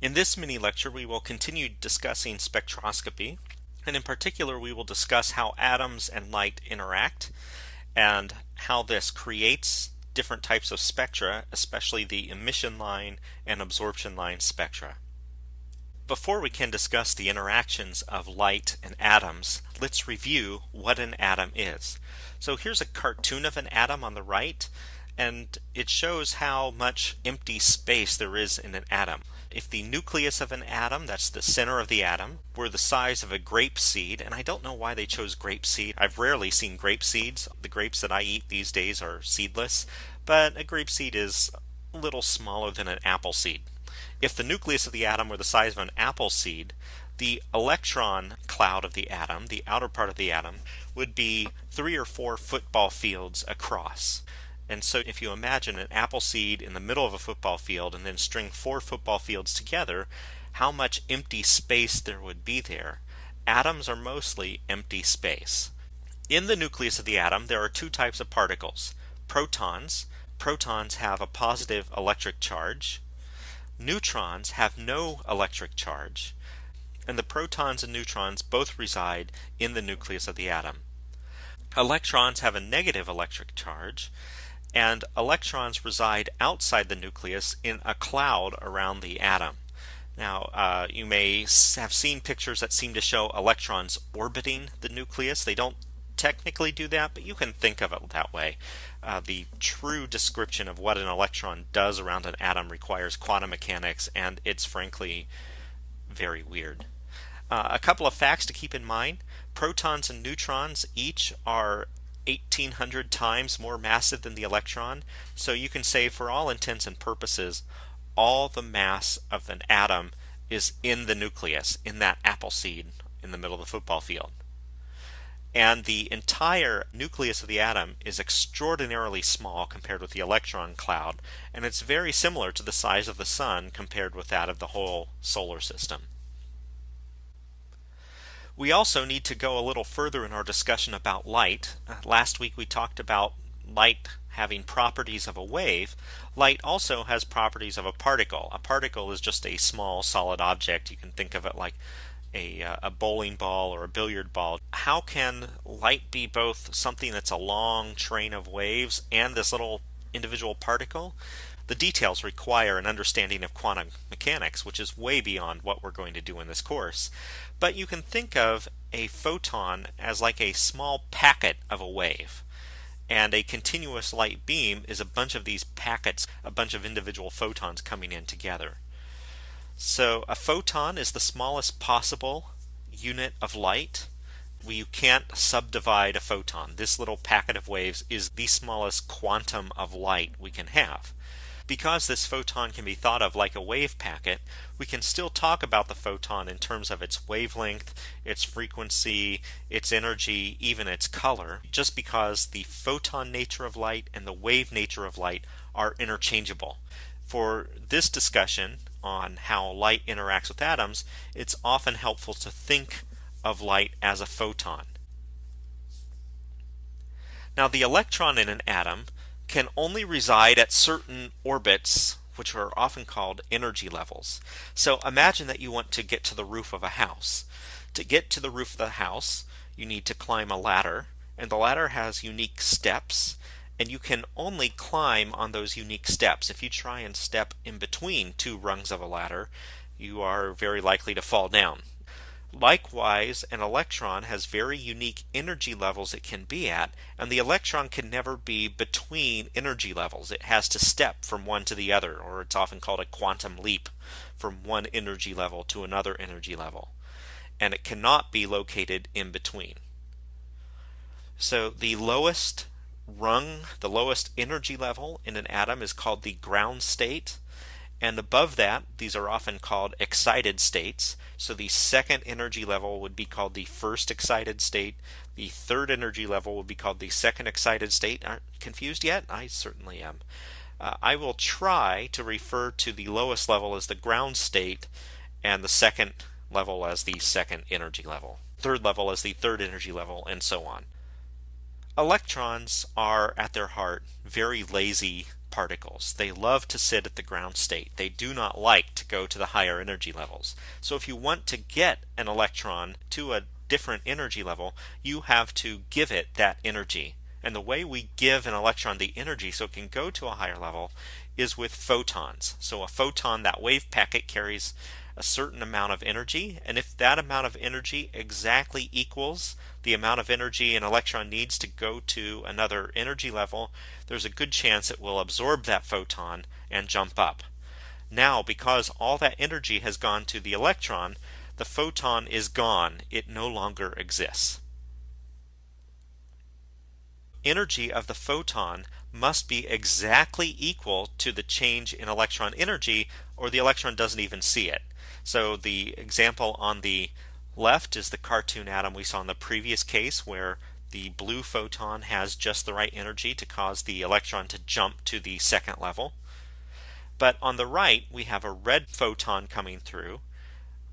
In this mini lecture, we will continue discussing spectroscopy, and in particular, we will discuss how atoms and light interact and how this creates different types of spectra, especially the emission line and absorption line spectra. Before we can discuss the interactions of light and atoms, let's review what an atom is. So here's a cartoon of an atom on the right, and it shows how much empty space there is in an atom. If the nucleus of an atom, that's the center of the atom, were the size of a grape seed, and I don't know why they chose grape seed. I've rarely seen grape seeds. The grapes that I eat these days are seedless, but a grape seed is a little smaller than an apple seed. If the nucleus of the atom were the size of an apple seed, the electron cloud of the atom, the outer part of the atom, would be 3 or 4 football fields across. And so if you imagine an apple seed in the middle of a football field and then string 4 football fields together, how much empty space there would be there. Atoms are mostly empty space. In the nucleus of the atom, there are 2 types of particles. Protons. Protons have a positive electric charge. Neutrons have no electric charge. And the protons and neutrons both reside in the nucleus of the atom. Electrons have a negative electric charge, and electrons reside outside the nucleus in a cloud around the atom. Now, you may have seen pictures that seem to show electrons orbiting the nucleus. They don't technically do that, but you can think of it that way. The true description of what an electron does around an atom requires quantum mechanics, and it's frankly very weird. A couple of facts to keep in mind. Protons and neutrons each are 1,800 times more massive than the electron, so you can say for all intents and purposes all the mass of an atom is in the nucleus, in that apple seed in the middle of the football field. And the entire nucleus of the atom is extraordinarily small compared with the electron cloud, and it's very similar to the size of the sun compared with that of the whole solar system. We also need to go a little further in our discussion about light. Last week we talked about light having properties of a wave. Light also has properties of a particle. A particle is just a small solid object. You can think of it like a bowling ball or a billiard ball. How can light be both something that's a long train of waves and this little individual particle? The details require an understanding of quantum mechanics, which is way beyond what we're going to do in this course. But you can think of a photon as like a small packet of a wave. And a continuous light beam is a bunch of these packets, a bunch of individual photons coming in together. So a photon is the smallest possible unit of light. You can't subdivide a photon. This little packet of waves is the smallest quantum of light we can have. Because this photon can be thought of like a wave packet, we can still talk about the photon in terms of its wavelength, its frequency, its energy, even its color, just because the photon nature of light and the wave nature of light are interchangeable. For this discussion on how light interacts with atoms, it's often helpful to think of light as a photon. Now, the electron in an atom can only reside at certain orbits, which are often called energy levels. So imagine that you want to get to the roof of a house. To get to the roof of the house, you need to climb a ladder, and the ladder has unique steps, and you can only climb on those unique steps. If you try and step in between 2 rungs of a ladder, you are very likely to fall down. Likewise, an electron has very unique energy levels it can be at, and the electron can never be between energy levels. It has to step from one to the other, or it's often called a quantum leap, from one energy level to another energy level. And it cannot be located in between. So the lowest rung, the lowest energy level in an atom is called the ground state. And above that, these are often called excited states. So the second energy level would be called the first excited state. The third energy level would be called the second excited state. Aren't confused yet? I certainly am. I will try to refer to the lowest level as the ground state and the second level as the second energy level, third level as the third energy level, and so on. Electrons are, at their heart, very lazy particles. They love to sit at the ground state. They do not like to go to the higher energy levels. So if you want to get an electron to a different energy level, you have to give it that energy. And the way we give an electron the energy so it can go to a higher level is with photons. So a photon, that wave packet, carries a certain amount of energy, and if that amount of energy exactly equals the amount of energy an electron needs to go to another energy level, there's a good chance it will absorb that photon and jump up. Now, because all that energy has gone to the electron, the photon is gone. It no longer exists. Energy of the photon must be exactly equal to the change in electron energy, or the electron doesn't even see it. So the example on the left is the cartoon atom we saw in the previous case, where the blue photon has just the right energy to cause the electron to jump to the second level. But on the right, we have a red photon coming through.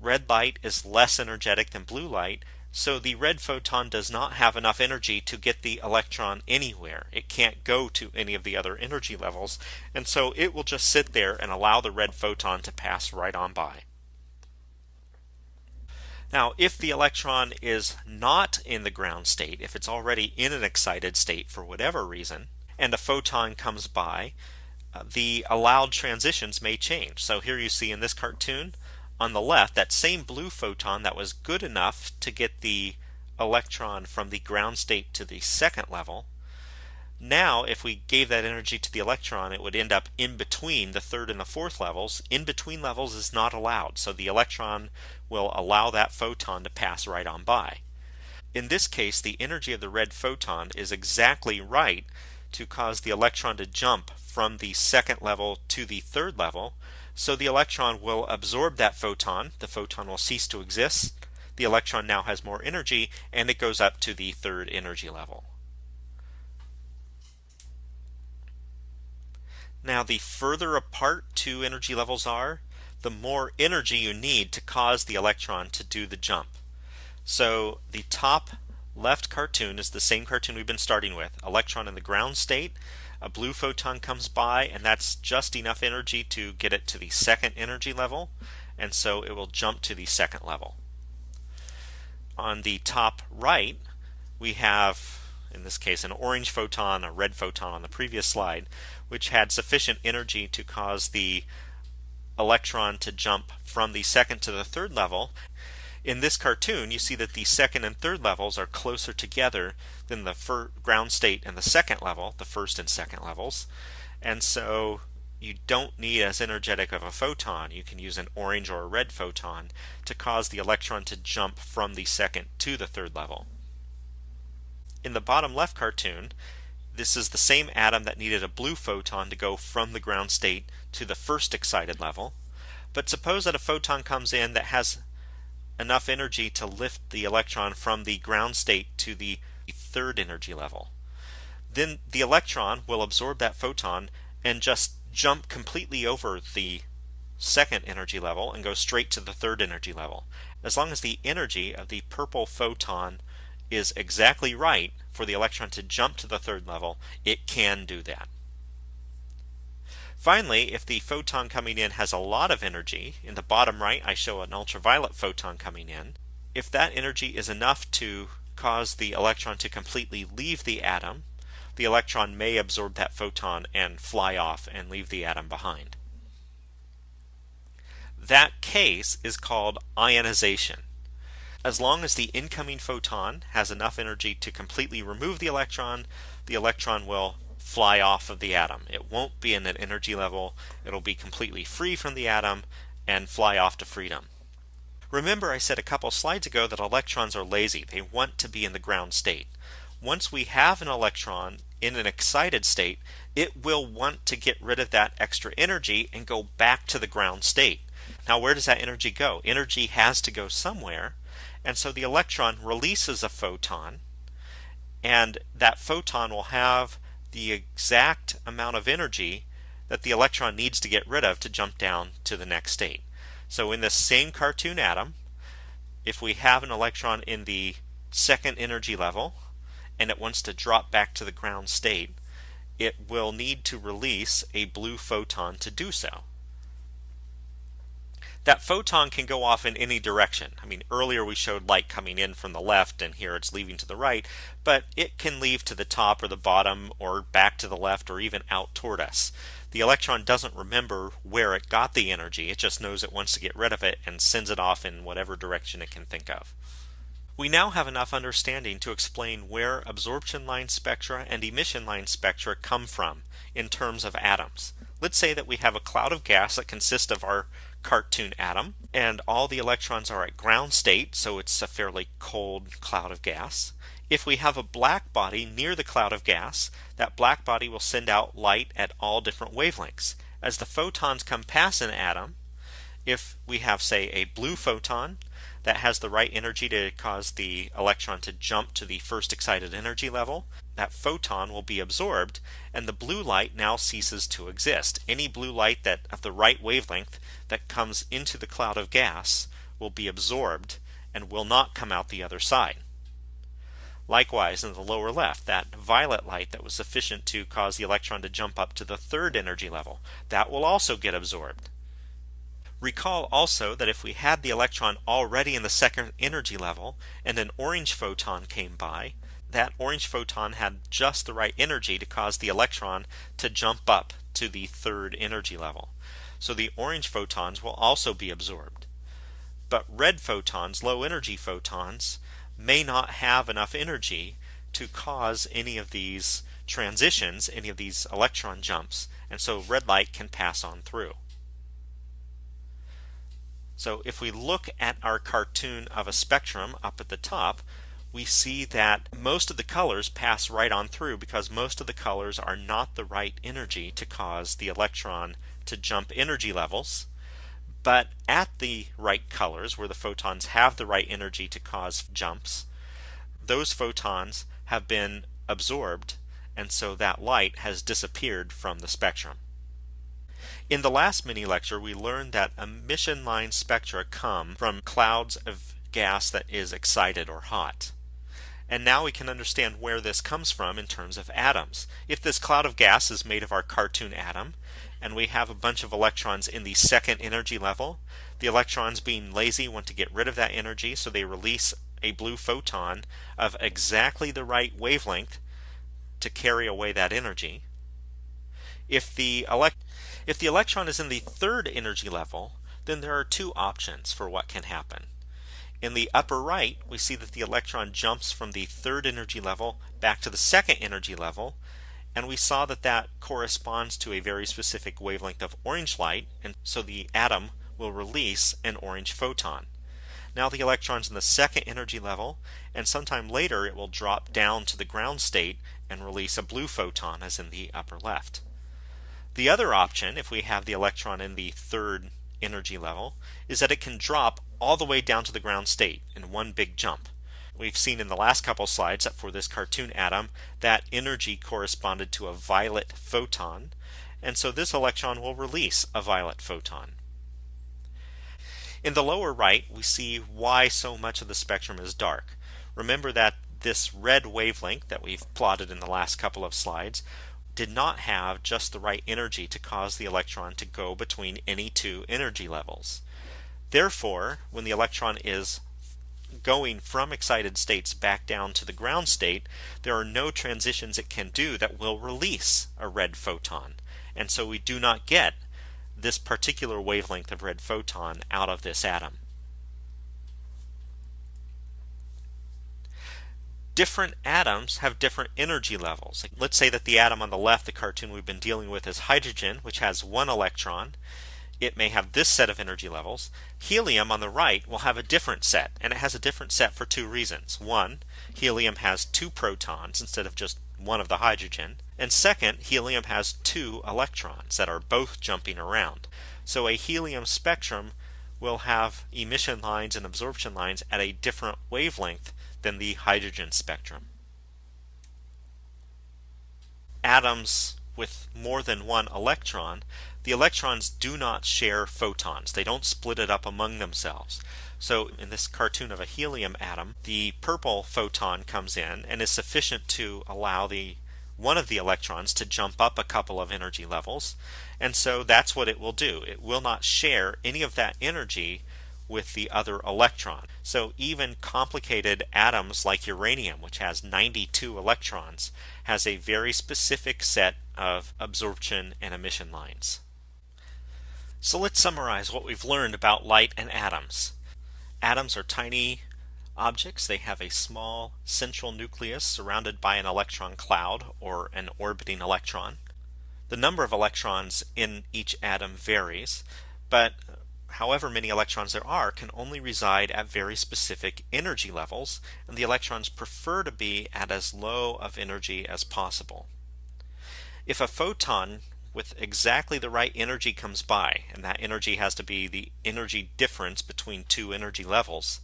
Red light is less energetic than blue light, so the red photon does not have enough energy to get the electron anywhere. It can't go to any of the other energy levels, and so it will just sit there and allow the red photon to pass right on by. Now, if the electron is not in the ground state, if it's already in an excited state for whatever reason, and a photon comes by, the allowed transitions may change. So here you see in this cartoon, on the left, that same blue photon that was good enough to get the electron from the ground state to the second level. Now, if we gave that energy to the electron, it would end up in between the third and the fourth levels. In between levels is not allowed, so the electron will allow that photon to pass right on by. In this case, the energy of the red photon is exactly right to cause the electron to jump from the second level to the third level. So the electron will absorb that photon, the photon will cease to exist, the electron now has more energy, and it goes up to the third energy level. Now, the further apart two energy levels are, the more energy you need to cause the electron to do the jump. So the top left cartoon is the same cartoon we've been starting with. Electron in the ground state, a blue photon comes by, and that's just enough energy to get it to the second energy level, and so it will jump to the second level. On the top right, we have, in this case, an orange photon, a red photon on the previous slide, which had sufficient energy to cause the electron to jump from the second to the third level. In this cartoon, you see that the second and third levels are closer together than the ground state and the second level, the first and second levels, and so you don't need as energetic of a photon. You can use an orange or a red photon to cause the electron to jump from the second to the third level. In the bottom left cartoon, this is the same atom that needed a blue photon to go from the ground state to the first excited level, but suppose that a photon comes in that has enough energy to lift the electron from the ground state to the third energy level. Then the electron will absorb that photon and just jump completely over the second energy level and go straight to the third energy level. As long as the energy of the purple photon is exactly right for the electron to jump to the third level, it can do that. Finally, if the photon coming in has a lot of energy, in the bottom right I show an ultraviolet photon coming in. If that energy is enough to cause the electron to completely leave the atom, the electron may absorb that photon and fly off and leave the atom behind. That case is called ionization. As long as the incoming photon has enough energy to completely remove the electron will fly off of the atom. It won't be in an energy level, it'll be completely free from the atom and fly off to freedom. Remember, I said a couple slides ago that electrons are lazy. They want to be in the ground state. Once we have an electron in an excited state, it will want to get rid of that extra energy and go back to the ground state. Now, where does that energy go? Energy has to go somewhere, and so the electron releases a photon, and that photon will have the exact amount of energy that the electron needs to get rid of to jump down to the next state. So in this same cartoon atom, if we have an electron in the second energy level and it wants to drop back to the ground state, it will need to release a blue photon to do so. That photon can go off in any direction. I mean, earlier we showed light coming in from the left, and here it's leaving to the right, but it can leave to the top or the bottom or back to the left or even out toward us. The electron doesn't remember where it got the energy, it just knows it wants to get rid of it and sends it off in whatever direction it can think of. We now have enough understanding to explain where absorption line spectra and emission line spectra come from in terms of atoms. Let's say that we have a cloud of gas that consists of our cartoon atom, and all the electrons are at ground state, so it's a fairly cold cloud of gas. If we have a black body near the cloud of gas, that black body will send out light at all different wavelengths. As the photons come past an atom, if we have, say, a blue photon that has the right energy to cause the electron to jump to the first excited energy level, that photon will be absorbed and the blue light now ceases to exist. Any blue light that of the right wavelength that comes into the cloud of gas will be absorbed and will not come out the other side. Likewise, in the lower left, that violet light that was sufficient to cause the electron to jump up to the third energy level, that will also get absorbed. Recall also that if we had the electron already in the second energy level and an orange photon came by, that orange photon had just the right energy to cause the electron to jump up to the third energy level. So the orange photons will also be absorbed. But red photons, low energy photons, may not have enough energy to cause any of these transitions, any of these electron jumps, and so red light can pass on through. So if we look at our cartoon of a spectrum up at the top, we see that most of the colors pass right on through because most of the colors are not the right energy to cause the electron to jump energy levels. But at the right colors, where the photons have the right energy to cause jumps, those photons have been absorbed, and so that light has disappeared from the spectrum. In the last mini lecture, we learned that emission line spectra come from clouds of gas that is excited or hot. And now we can understand where this comes from in terms of atoms. If this cloud of gas is made of our cartoon atom, and we have a bunch of electrons in the second energy level, the electrons, being lazy, want to get rid of that energy, so they release a blue photon of exactly the right wavelength to carry away that energy. If the electron is in the third energy level, then there are two options for what can happen. In the upper right, we see that the electron jumps from the third energy level back to the second energy level, and we saw that that corresponds to a very specific wavelength of orange light, and so the atom will release an orange photon. Now the electron's in the second energy level, and sometime later it will drop down to the ground state and release a blue photon, as in the upper left. The other option, if we have the electron in the third energy level, is that it can drop all the way down to the ground state in one big jump. We've seen in the last couple slides that for this cartoon atom, that energy corresponded to a violet photon, and so this electron will release a violet photon. In the lower right, we see why so much of the spectrum is dark. Remember that this red wavelength that we've plotted in the last couple of slides did not have just the right energy to cause the electron to go between any two energy levels. Therefore, when the electron is going from excited states back down to the ground state, there are no transitions it can do that will release a red photon, and so we do not get this particular wavelength of red photon out of this atom. Different atoms have different energy levels. Let's say that the atom on the left, the cartoon we've been dealing with, is hydrogen, which has one electron. It may have this set of energy levels. Helium on the right will have a different set, and it has a different set for two reasons. One, helium has two protons instead of just one of the hydrogen. And second, helium has two electrons that are both jumping around. So a helium spectrum will have emission lines and absorption lines at a different wavelength than the hydrogen spectrum. Atoms with more than one electron, the electrons do not share photons. They don't split it up among themselves. So in this cartoon of a helium atom, the purple photon comes in and is sufficient to allow the one of the electrons to jump up a couple of energy levels, and so that's what it will do. It will not share any of that energy with the other electron. So even complicated atoms like uranium, which has 92 electrons, has a very specific set of absorption and emission lines. So let's summarize what we've learned about light and atoms. Atoms are tiny objects. They have a small central nucleus surrounded by an electron cloud or an orbiting electron. The number of electrons in each atom varies, but however many electrons there are can only reside at very specific energy levels, and the electrons prefer to be at as low of energy as possible. If a photon with exactly the right energy comes by, and that energy has to be the energy difference between two energy levels,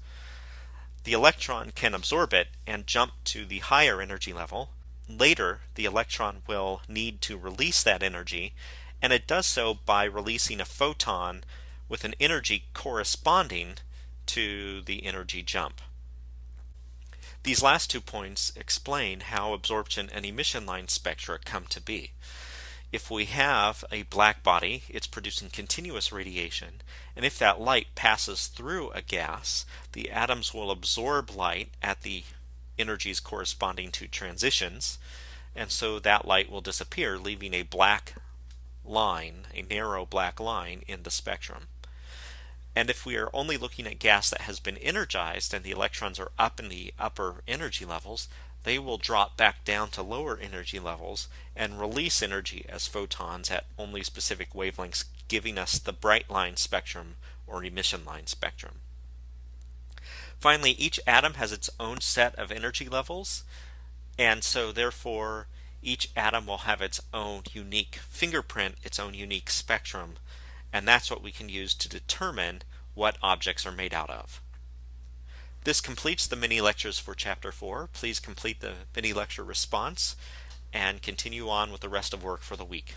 the electron can absorb it and jump to the higher energy level. Later, the electron will need to release that energy, and it does so by releasing a photon with an energy corresponding to the energy jump. These last 2 points explain how absorption and emission line spectra come to be. If we have a black body, it's producing continuous radiation, and if that light passes through a gas, the atoms will absorb light at the energies corresponding to transitions, and so that light will disappear, leaving a black line, a narrow black line in the spectrum. And if we are only looking at gas that has been energized and the electrons are up in the upper energy levels, they will drop back down to lower energy levels and release energy as photons at only specific wavelengths, giving us the bright line spectrum or emission line spectrum. Finally, each atom has its own set of energy levels, and so therefore each atom will have its own unique fingerprint, its own unique spectrum, and that's what we can use to determine what objects are made out of. This completes the mini lectures for Chapter 4. Please complete the mini lecture response and continue on with the rest of work for the week.